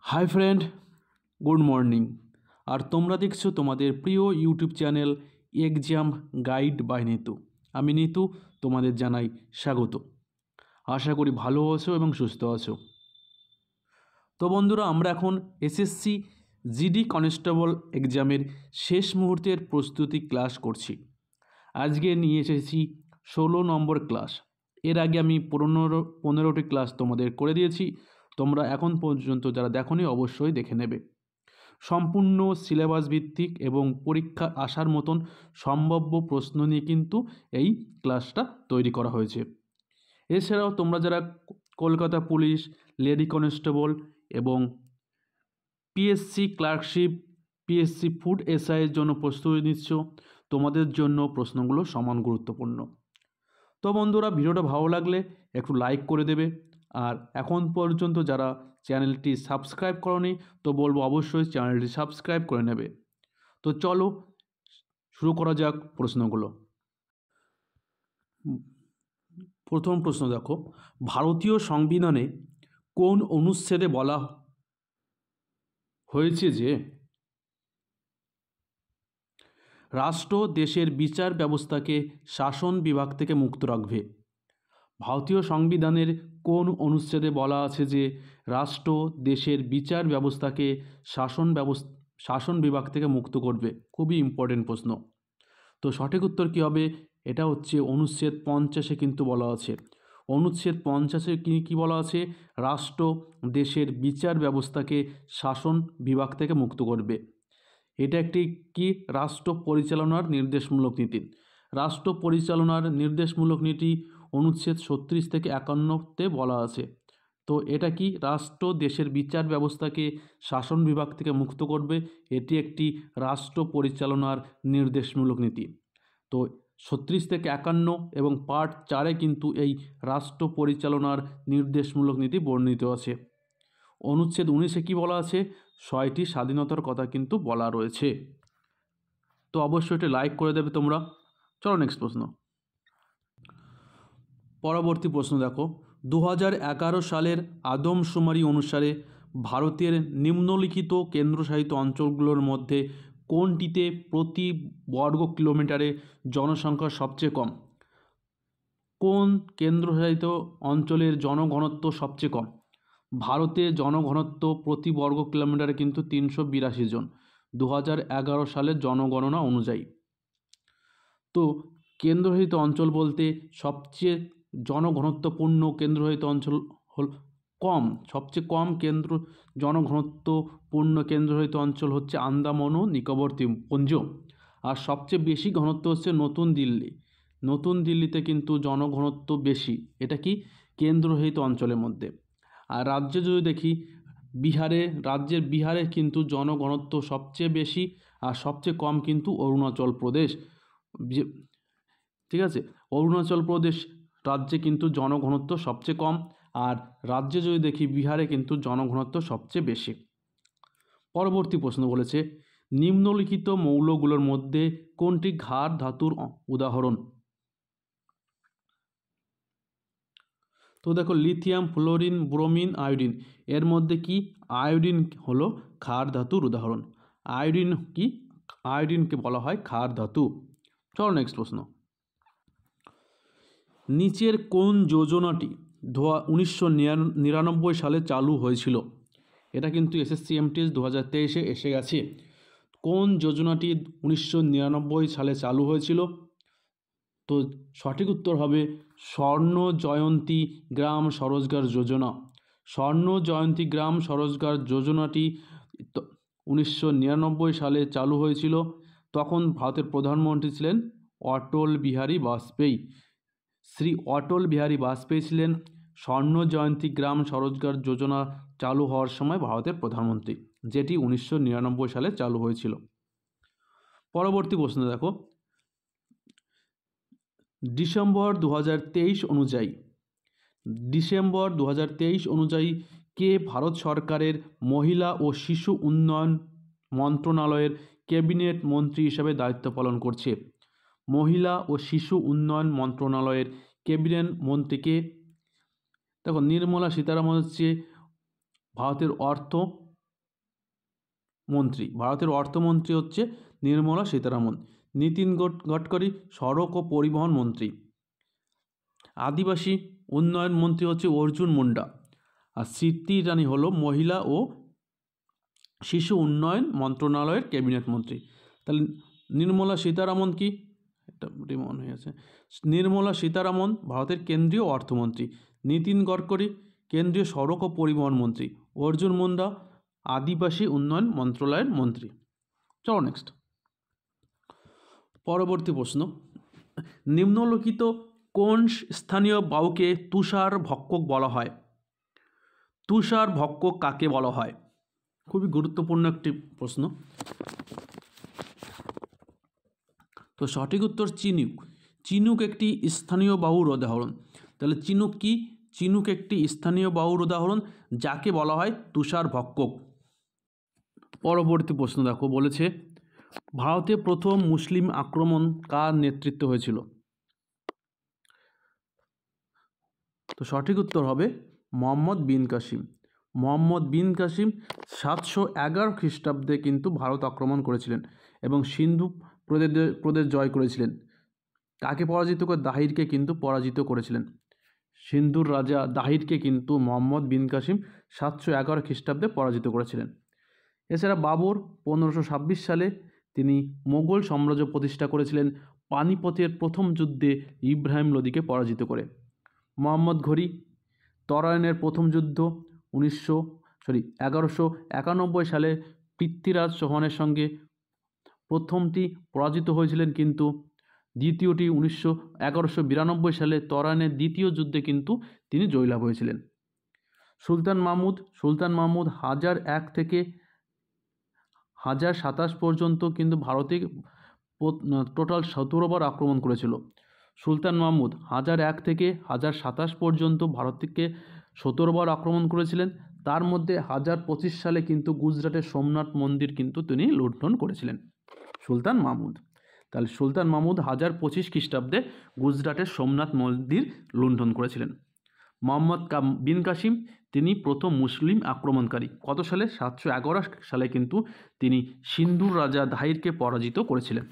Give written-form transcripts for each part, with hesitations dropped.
High friend, good morning. আর তোমরা দেখছো তোমাদের প্রিয় YouTube channel exam guide by Nitu. আমি নিতু, তোমাদের জানাই স্বাগত। আশা করি ভালো আছো এবং সুস্থ আছো। তো বন্ধুরা, আমরা এখন এসএসসি জিডি কনস্টেবল এক্সামের শেষ মুহূর্তের প্রস্তুতি ক্লাস করছি। আজকে নিয়ে এসেছি 16 নম্বর ক্লাস। এর আগে আমি 15টি ক্লাস তোমাদের করে দিয়েছি। তোমরা এখন পর্যন্ত যারা দেখোনি অবশ্যই দেখে নেবে। সম্পূর্ণ সিলেবাস ভিত্তিক এবং পরীক্ষা আসার মতন সম্ভাব্য প্রশ্ন নিয়ে কিন্তু এই ক্লাসটা তৈরি করা হয়েছে। এছাড়াও তোমরা যারা কলকাতা পুলিশ, লেডি কনস্টেবল এবং পিএসসি ক্লার্কশিপ, পিএসসি ফুড এসআইয়ের জন্য প্রস্তুতি নিচ্ছ, তোমাদের জন্য প্রশ্নগুলো সমান গুরুত্বপূর্ণ। তো বন্ধুরা, ভিডিওটা ভালো লাগলে একটু লাইক করে দেবে। আর এখন পর্যন্ত যারা চ্যানেলটি সাবস্ক্রাইব করোনি, তো বলবো অবশ্যই চ্যানেলটি সাবস্ক্রাইব করে নেবে। তো চলো শুরু করা যাক প্রশ্নগুলো। প্রথম প্রশ্ন দেখো, ভারতীয় সংবিধানে কোন অনুচ্ছেদে বলা হয়েছে যে রাষ্ট্র দেশের বিচার ব্যবস্থাকে শাসন বিভাগ থেকে মুক্ত রাখবে? ভারতীয় সংবিধানের কোন অনুচ্ছেদে বলা আছে যে রাষ্ট্র দেশের বিচার ব্যবস্থাকে শাসন বিভাগ থেকে মুক্ত করবে? খুবই ইম্পর্টেন্ট প্রশ্ন। তো সঠিক উত্তর কী হবে? এটা হচ্ছে অনুচ্ছেদ 50-এ কিন্তু বলা আছে। অনুচ্ছেদ 50-এ কী বলা আছে? রাষ্ট্র দেশের বিচার ব্যবস্থাকে শাসন বিভাগ থেকে মুক্ত করবে। এটা একটি কি? রাষ্ট্র পরিচালনার নির্দেশমূলক নীতি। রাষ্ট্র পরিচালনার নির্দেশমূলক নীতি অনুচ্ছেদ 36 থেকে 51-তে বলা আছে। তো এটা কি? রাষ্ট্র দেশের বিচার ব্যবস্থাকে শাসন বিভাগ থেকে মুক্ত করবে। এটি একটি রাষ্ট্র পরিচালনার নির্দেশমূলক নীতি। তো 36 থেকে 51 এবং পার্ট 4-এ কিন্তু এই রাষ্ট্র পরিচালনার নির্দেশমূলক নীতি বর্ণিত আছে। অনুচ্ছেদ 19-এ কী বলা আছে? 6টি স্বাধীনতার কথা কিন্তু বলা রয়েছে। তো অবশ্যই এটা লাইক করে দেবে তোমরা। চলো নেক্সট প্রশ্ন। পরবর্তী প্রশ্ন দেখো, 2011 সালের আদমশুমারি অনুসারে ভারতের নিম্নলিখিত কেন্দ্রশাসিত অঞ্চলগুলোর মধ্যে কোনটিতে প্রতি বর্গ কিলোমিটারে জনসংখ্যা সবচেয়ে কম? কোন কেন্দ্রশাসিত অঞ্চলের জনঘনত্ব সবচেয়ে কম? ভারতে জনঘনত্ব প্রতি বর্গ কিলোমিটারে কিন্তু 382 জন 2011 সালের জনগণনা অনুযায়ী। তো কেন্দ্রশাসিত অঞ্চল বলতে সবচেয়ে জনঘনত্বপূর্ণ কেন্দ্রশাসিত অঞ্চল হল সবচেয়ে কম জনঘনত্বপূর্ণ কেন্দ্রশাসিত অঞ্চল হচ্ছে আন্দামান ও নিকোবর দ্বীপপুঞ্জ। আর সবচেয়ে বেশি ঘনত্ব হচ্ছে নতুন দিল্লি। নতুন দিল্লিতে কিন্তু জনঘনত্ব বেশি। এটা কি? কেন্দ্রশাসিত অঞ্চলের মধ্যে। আর রাজ্যে যদি দেখি, বিহারে কিন্তু জনঘনত্ব সবচেয়ে বেশি, আর সবচেয়ে কম কিন্তু অরুণাচল প্রদেশ। ঠিক আছে, অরুণাচল প্রদেশ রাজ্যে কিন্তু জনঘনত্ব সবচেয়ে কম, আর রাজ্যে যদি দেখি বিহারে কিন্তু জনঘনত্ব সবচেয়ে বেশি। পরবর্তী প্রশ্ন বলেছে, নিম্নলিখিত মৌলগুলোর মধ্যে কোনটি ক্ষার ধাতুর উদাহরণ? তো দেখো, লিথিয়াম, ফ্লোরিন, ব্রোমিন, আয়োডিন। এর মধ্যে কি? আয়োডিন হলো ক্ষার ধাতুর উদাহরণ। আয়োডিন কি? আয়োডিনকে বলা হয় ক্ষার ধাতু। চলো নেক্সট প্রশ্ন। নিচের কোন যোজনাটি 1999 সালে চালু হয়েছিল? এটা কিন্তু এসএসসি এমটিএস 2023-এ এসে গেছে। কোন যোজনাটি 1999 সালে চালু হয়েছিল? তো সঠিক উত্তর হবে স্বর্ণ জয়ন্তী গ্রাম স্বরোজগার যোজনা। স্বর্ণ জয়ন্তী গ্রাম স্বরোজগার যোজনাটি 1999 সালে চালু হয়েছিল। তখন ভারতের প্রধানমন্ত্রী ছিলেন অটল বিহারী বাজপেয়ী। শ্রী অটল বিহারী বাজপেয়ী ছিলেন স্বর্ণ জয়ন্তী গ্রাম স্বরোজগার যোজনা চালু হওয়ার সময় ভারতের প্রধানমন্ত্রী, যেটি 1999 সালে চালু হয়েছিল। পরবর্তী প্রশ্ন দেখো, ডিসেম্বর 2023 অনুযায়ী কে ভারত সরকারের মহিলা ও শিশু উন্নয়ন মন্ত্রণালয়ের ক্যাবিনেট মন্ত্রী হিসেবে দায়িত্ব পালন করছে? মহিলা ও শিশু উন্নয়ন মন্ত্রণালয়ের ক্যাবিনেট মন্ত্রীকে দেখো, নির্মলা সীতারামন হচ্ছে ভারতের অর্থ মন্ত্রী, ভারতের অর্থমন্ত্রী হচ্ছে নির্মলা সীতারামন। নীতিন গডকরি সড়ক ও পরিবহন মন্ত্রী। আদিবাসী উন্নয়ন মন্ত্রী হচ্ছে অর্জুন মুন্ডা। আর স্মৃতি ইরানি হলো মহিলা ও শিশু উন্নয়ন মন্ত্রণালয়ের ক্যাবিনেট মন্ত্রী। তাহলে নির্মলা সীতারামন কি, এটা মনে হয়ে আছে, নির্মলা সীতারামন ভারতের কেন্দ্রীয় অর্থমন্ত্রী। নীতিন গডকরি কেন্দ্রীয় সড়ক ও পরিবহন মন্ত্রী। অর্জুন মুন্ডা আদিবাসী উন্নয়ন মন্ত্রণালয়ের মন্ত্রী। চলো নেক্সট, পরবর্তী প্রশ্ন, নিম্নলিখিত কোন স্থানীয় বায়ুকে তুষার ভক্ষক বলা হয়? তুষার ভক্ষক কাকে বলা হয়? খুবই গুরুত্বপূর্ণ একটি প্রশ্ন। তো সঠিক উত্তর চিনুক। চিনুক একটি স্থানীয় বায়ুর উদাহরণ। তাহলে চিনুক কি? চিনুক একটি স্থানীয় বায়ুর উদাহরণ যাকে বলা হয় তুষার ভক্ষক। পরবর্তী প্রশ্ন দেখো, বলেছে ভারতে প্রথম মুসলিম আক্রমণ কার নেতৃত্বে হয়েছিল? তো সঠিক উত্তর হবে মোহাম্মদ বিন কাসিম। মোহাম্মদ বিন কাসিম 711 খ্রিস্টাব্দে কিন্তু ভারত আক্রমণ করেছিলেন এবং সিন্ধু প্রদেশ জয় করেছিলেন। কাকে পরাজিত করে? দাহিরকে কিন্তু পরাজিত করেছিলেন। সিন্ধুর রাজা দাহিরকে কিন্তু মোহাম্মদ বিন কাসিম 711 খ্রিস্টাব্দে পরাজিত করেছিলেন। এছাড়া বাবর 1526 সালে তিনি মোগল সাম্রাজ্য প্রতিষ্ঠা করেছিলেন পানিপথের প্রথম যুদ্ধে ইব্রাহিম লোদিকে পরাজিত করে। মোহাম্মদ ঘুরি তরাইনের প্রথম যুদ্ধ 1191 সালে পৃথ্বীরাজ চৌহানের সঙ্গে প্রথমটি পরাজিত হয়েছিলেন, কিন্তু দ্বিতীয়টি 1192 সালে তরাইনের দ্বিতীয় যুদ্ধে কিন্তু তিনি জয়লাভ হয়েছিলেন। সুলতান মাহমুদ 1001 থেকে 1027 পর্যন্ত কিন্তু ভারতে টোটাল 17 বার আক্রমণ করেছিল। সুলতান মাহমুদ 1001 থেকে 1027 পর্যন্ত ভারতকে 17 বার আক্রমণ করেছিলেন। তার মধ্যে 1025 সালে কিন্তু গুজরাটের সোমনাথ মন্দির কিন্তু তিনি লুণ্ঠন করেছিলেন সুলতান মাহমুদ। তাহলে সুলতান মাহমুদ 1025 খ্রিস্টাব্দে গুজরাটের সোমনাথ মন্দির লুণ্ঠন করেছিলেন। মোহাম্মদ বিন কাসিম তিনি প্রথম মুসলিম আক্রমণকারী। কত সালে? 711 সালে কিন্তু তিনি সিন্ধুর রাজা দাহিরকে পরাজিত করেছিলেন।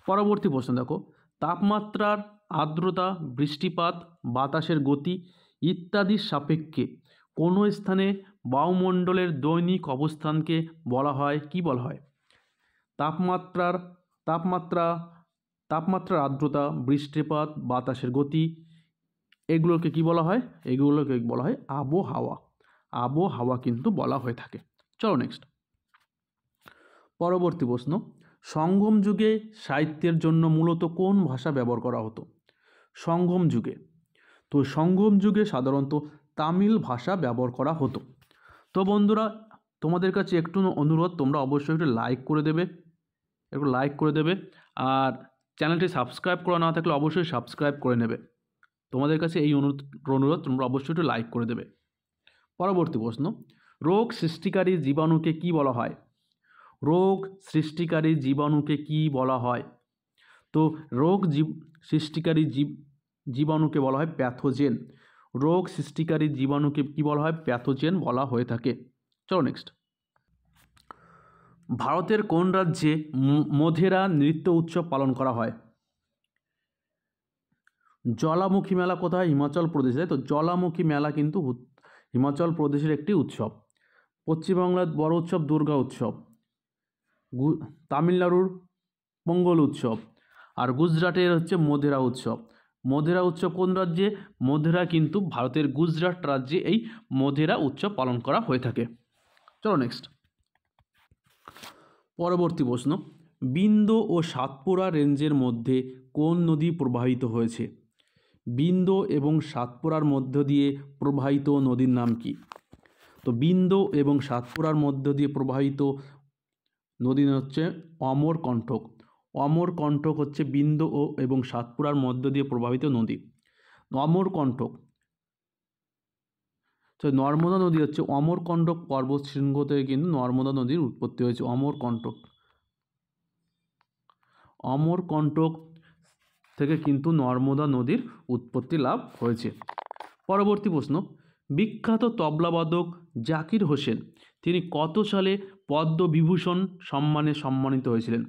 পরবর্তী প্রশ্ন দেখো, তাপমাত্রার আর্দ্রতা, বৃষ্টিপাত, বাতাসের গতি ইত্যাদির সাপেক্ষে কোনো স্থানে বায়ুমণ্ডলের দৈনিক অবস্থানকে বলা হয় কি বলা হয়? তাপমাত্রার আর্দ্রতা, বৃষ্টিপাত, বাতাসের গতি, এগুলোকে কি বলা হয়? এগুলোকে বলা হয় আবহাওয়া। আবহাওয়া কিন্তু বলা হয়ে থাকে। চলো নেক্সট, পরবর্তী প্রশ্ন, সঙ্গম যুগে সাহিত্যের জন্য মূলত কোন ভাষা ব্যবহার করা হতো? সঙ্গম যুগে, তো সঙ্গম যুগে সাধারণত তামিল ভাষা ব্যবহার করা হতো। তো বন্ধুরা, তোমাদের কাছে একটু অনুরোধ, তোমরা অবশ্যই একটু লাইক করে দেবে, আর চ্যানেলটি সাবস্ক্রাইব করা না থাকলে অবশ্যই সাবস্ক্রাইব করে নেবে। তোমাদের কাছে এই অনুরোধ, তোমরা অবশ্যই একটু লাইক করে দেবে। পরবর্তী প্রশ্ন, রোগ সৃষ্টিকারী জীবাণুকে কি বলা হয়? রোগ সৃষ্টিকারী জীবাণুকে কি বলা হয়? তো রোগ সৃষ্টিকারী জীবাণুকে বলা হয় প্যাথোজেন। রোগ সৃষ্টিকারী জীবাণুকে কি বলা হয়? প্যাথোজেন বলা হয়ে থাকে। চলো নেক্সট, ভারতের কোন রাজ্যে মোধেরা নৃত্য উৎসব পালন করা হয়? জ্বালামুখী মেলা কোথায়? হিমাচল প্রদেশে। তো জ্বালামুখী মেলা কিন্তু হিমাচল প্রদেশের একটি উৎসব। পশ্চিমবাংলার বড় উৎসব দুর্গা উৎসব, তামিলনাড়ুর পোঙ্গল উৎসব, আর গুজরাটের হচ্ছে মোধেরা উৎসব। মোধেরা উৎসব কোন রাজ্যে? মোধেরা কিন্তু ভারতের গুজরাট রাজ্যে এই মোধেরা উৎসব পালন করা হয়ে থাকে। চলো নেক্সট, পরবর্তী প্রশ্ন, বিন্ধ্য ও সাতপুরা রেঞ্জের মধ্যে কোন নদী প্রবাহিত হয়েছে? বিন্ধ্য এবং সাতপুরার মধ্য দিয়ে প্রবাহিত নদীর নাম কি? তো বিন্ধ্য এবং সাতপুরার মধ্য দিয়ে প্রবাহিত নদী হচ্ছে অমরকণ্টক। অমরকণ্টক হচ্ছে বিন্ধ্য এবং সাতপুরার মধ্য দিয়ে প্রবাহিত নদী। অমরকণ্টক, তো নর্মদা নদী হচ্ছে অমরকণ্টক পর্বত শৃঙ্গ থেকে কিন্তু নর্মদা নদীর উৎপত্তি হয়েছে। অমরকণ্টক থেকে কিন্তু নর্মদা নদীর উৎপত্তি লাভ হয়েছে। পরবর্তী প্রশ্ন, বিখ্যাত তবলাবাদক জাকির হোসেন তিনি কত সালে পদ্মবিভূষণ সম্মানে সম্মানিত হয়েছিলেন?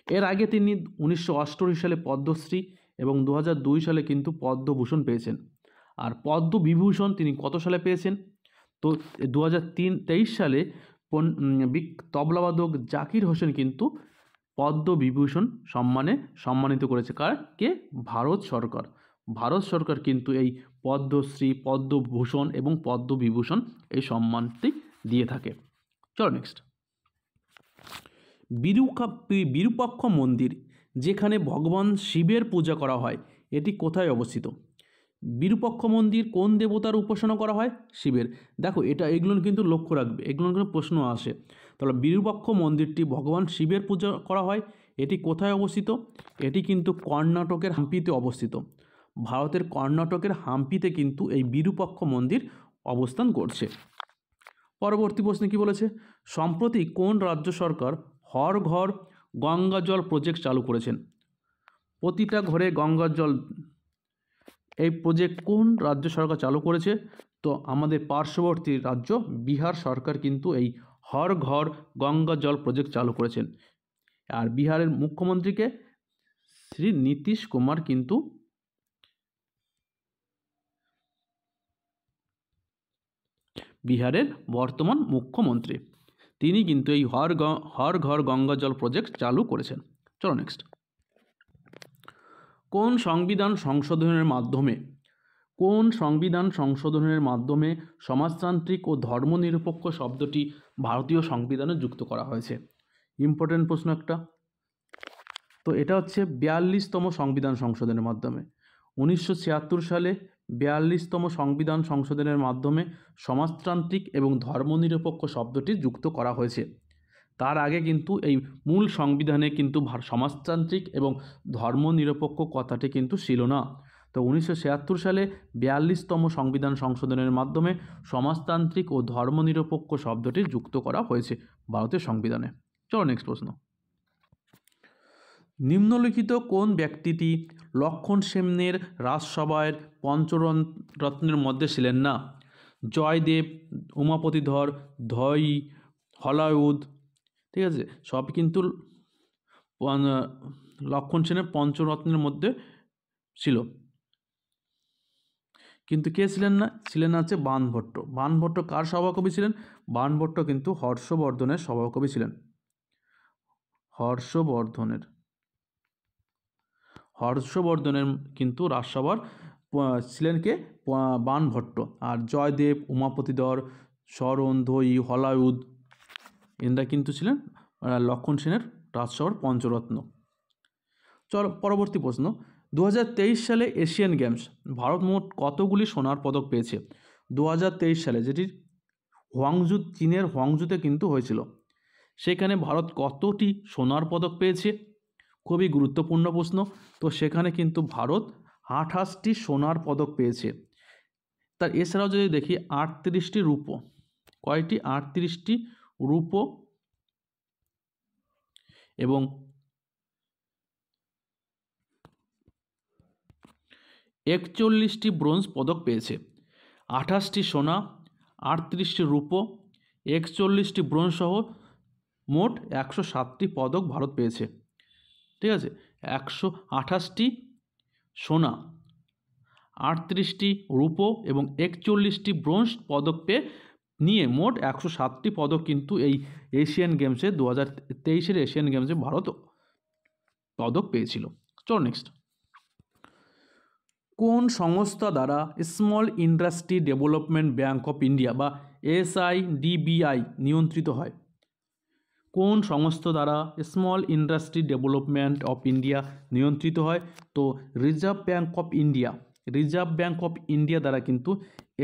এর আগে তিনি 1988 সালে পদ্মশ্রী এবং 2002 সালে কিন্তু পদ্মভূষণ পেয়েছেন। আর পদ্মবিভূষণ তিনি কত সালে পেয়েছেন? তো 2023 সালে তবলাবাদক জাকির হোসেন কিন্তু পদ্মবিভূষণ সম্মানে সম্মানিত করেছে কে? ভারত সরকার। ভারত সরকার কিন্তু এই পদ্মশ্রী, পদ্মভূষণ এবং পদ্মবিভূষণ এই সম্মানটি দিয়ে থাকে। চলো নেক্সট। বিরূপাক্ষ মন্দির যেখানে ভগবান শিবের পূজা করা হয় এটি কোথায় অবস্থিত? বিরূপাক্ষ মন্দির কোন দেবতার উপাসনা করা হয়? শিবের। দেখো এগুলো কিন্তু লক্ষ্য রাখবে, এগুলো কিন্তু প্রশ্ন আসে। তাহলে বিরূপাক্ষ মন্দিরটি ভগবান শিবের পূজা করা হয়, এটি কোথায় অবস্থিত? এটি কিন্তু কর্ণাটকের হাম্পিতে অবস্থিত। ভারতের কর্ণাটকের হাম্পিতে কিন্তু এই বিরূপাক্ষ মন্দির অবস্থান করছে। পরবর্তী প্রশ্নে কি বলেছে? সম্প্রতি কোন রাজ্য সরকার হর ঘর গঙ্গা জল প্রজেক্ট চালু করেছেন? প্রতিটা ঘরে গঙ্গার জল, এই প্রজেক্ট কোন রাজ্য সরকার চালু করেছে? তো আমাদের পার্শ্ববর্তী রাজ্য বিহার সরকার কিন্তু এই হর ঘর গঙ্গা জল প্রজেক্ট চালু করেছেন। আর বিহারের মুখ্যমন্ত্রীকে শ্রী নীতিশ কুমার কিন্তু বিহারের বর্তমান মুখ্যমন্ত্রী, তিনি কিন্তু এই হর ঘর গঙ্গা জল প্রজেক্ট চালু করেছেন। চলো নেক্সট। কোন সংবিধান সংশোধনের মাধ্যমে সমাজতান্ত্রিক ও ধর্মনিরপেক্ষ শব্দটি ভারতীয় সংবিধানে যুক্ত করা হয়েছে? ইম্পর্টেন্ট প্রশ্ন একটা। তো এটা হচ্ছে 42তম সংবিধান সংশোধনের মাধ্যমে। 1976 সালে 42তম সংবিধান সংশোধনের মাধ্যমে সমাজতান্ত্রিক এবং ধর্মনিরপেক্ষ শব্দটি যুক্ত করা হয়েছে। তার আগে কিন্তু এই মূল সংবিধানে কিন্তু সমাজতান্ত্রিক এবং ধর্মনিরপেক্ষ কথাটি কিন্তু ছিল না। তো 1976 সালে 42তম সংবিধান সংশোধনের মাধ্যমে সমাজতান্ত্রিক ও ধর্মনিরপেক্ষ শব্দটি যুক্ত করা হয়েছে ভারতের সংবিধানে। চলো নেক্সট প্রশ্ন। নিম্নলিখিত কোন ব্যক্তিটি লক্ষণ সেনের রাজসভায় পঞ্চরত্নের মধ্যে ছিলেন না? জয়দেব, উমাপতিধর, ধই, হলাউদ, ঠিক আছে, সব কিন্তু লক্ষণ সেনের পঞ্চরত্নের মধ্যে ছিল। কিন্তু কে ছিলেন না? ছিলেন হচ্ছে বাণভট্ট। বাণভট্ট কার সভাকবি ছিলেন? বাণভট্ট কিন্তু হর্ষবর্ধনের সভাকবি ছিলেন। হর্ষবর্ধনের কিন্তু রাজসভার ছিলেন কে? বাণভট্ট। আর জয়দেব, উমাপতিধর, শরণ, ধই, হলাউদ এরা কিন্তু ছিলেন লক্ষণ সেনের রাজসভার পঞ্চরত্ন। চলো পরবর্তী প্রশ্ন। 2023 সালে এশিয়ান গেমস ভারত মোট কতগুলি সোনার পদক পেয়েছে? 2023 সালে, যেটি চীনের হোয়াংজুতে কিন্তু হয়েছিল, সেখানে ভারত কতটি সোনার পদক পেয়েছে? খুবই গুরুত্বপূর্ণ প্রশ্ন। তো সেখানে কিন্তু ভারত 28টি সোনার পদক পেয়েছে। তার এছাড়াও যদি দেখি 38টি রূপো, কয়টি? 38টি রূপো এবং 41টি ব্রোঞ্জ পদক পেয়েছে। 28টি সোনা, 38টি রূপো, 41টি ব্রোঞ্জ সহ মোট 107টি পদক ভারত পেয়েছে। ঠিক আছে, 128টি সোনা, 38টি রূপো এবং 41টি ব্রোঞ্জ পদক নিয়ে মোট 107টি পদক কিন্তু এই এশিয়ান গেমসে 2023 এশিয়ান গেমসে ভারত পদক পেয়েছিল। চলো নেক্সট। কোন সংস্থা দ্বারা small industry development bank of India বা SIDBI নিয়ন্ত্রিত হয়? কোন সংস্থা দ্বারা small industry development of India নিয়ন্ত্রিত হয়? তো রিজার্ভ ব্যাঙ্ক অফ ইন্ডিয়া দ্বারা কিন্তু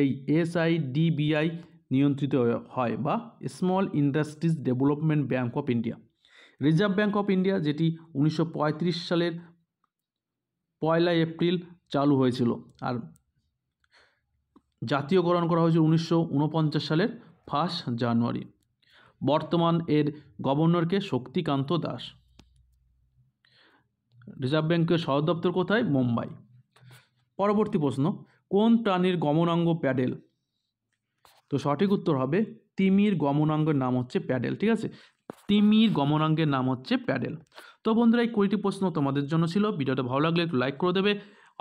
এই SIDBI নিয়ন্ত্রিত হয়, বা small industries development bank of India. Reserve bank of India যেটি 1935 সালের 1 এপ্রিল চালু হয়েছিল, আর জাতীয়করণ করা হয়েছিল 1949 সালের 1 জানুয়ারি। বর্তমান এর গভর্নরকে শক্তিকান্ত দাস। রিজার্ভ ব্যাঙ্কের সদর দপ্তর কোথায়? মুম্বাই। পরবর্তী প্রশ্ন। কোন প্রাণীর গমনাঙ্গ প্যাডেল? তো সঠিক উত্তর হবে তিমির গমনাঙ্গের নাম হচ্ছে প্যাডেল। ঠিক আছে, তিমির গমনাঙ্গের নাম হচ্ছে প্যাডেল। তো বন্ধুরা, এই 20টি প্রশ্ন তোমাদের জন্য ছিল। ভিডিওটা ভালো লাগলে একটু লাইক করে দেবে,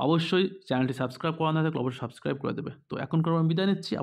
অবশ্যই চ্যানেলটি সাবস্ক্রাইব করা না থাকলে অবশ্যই সাবস্ক্রাইব করে দেবে। তো এখনকার আমি বিদায় নিচ্ছি।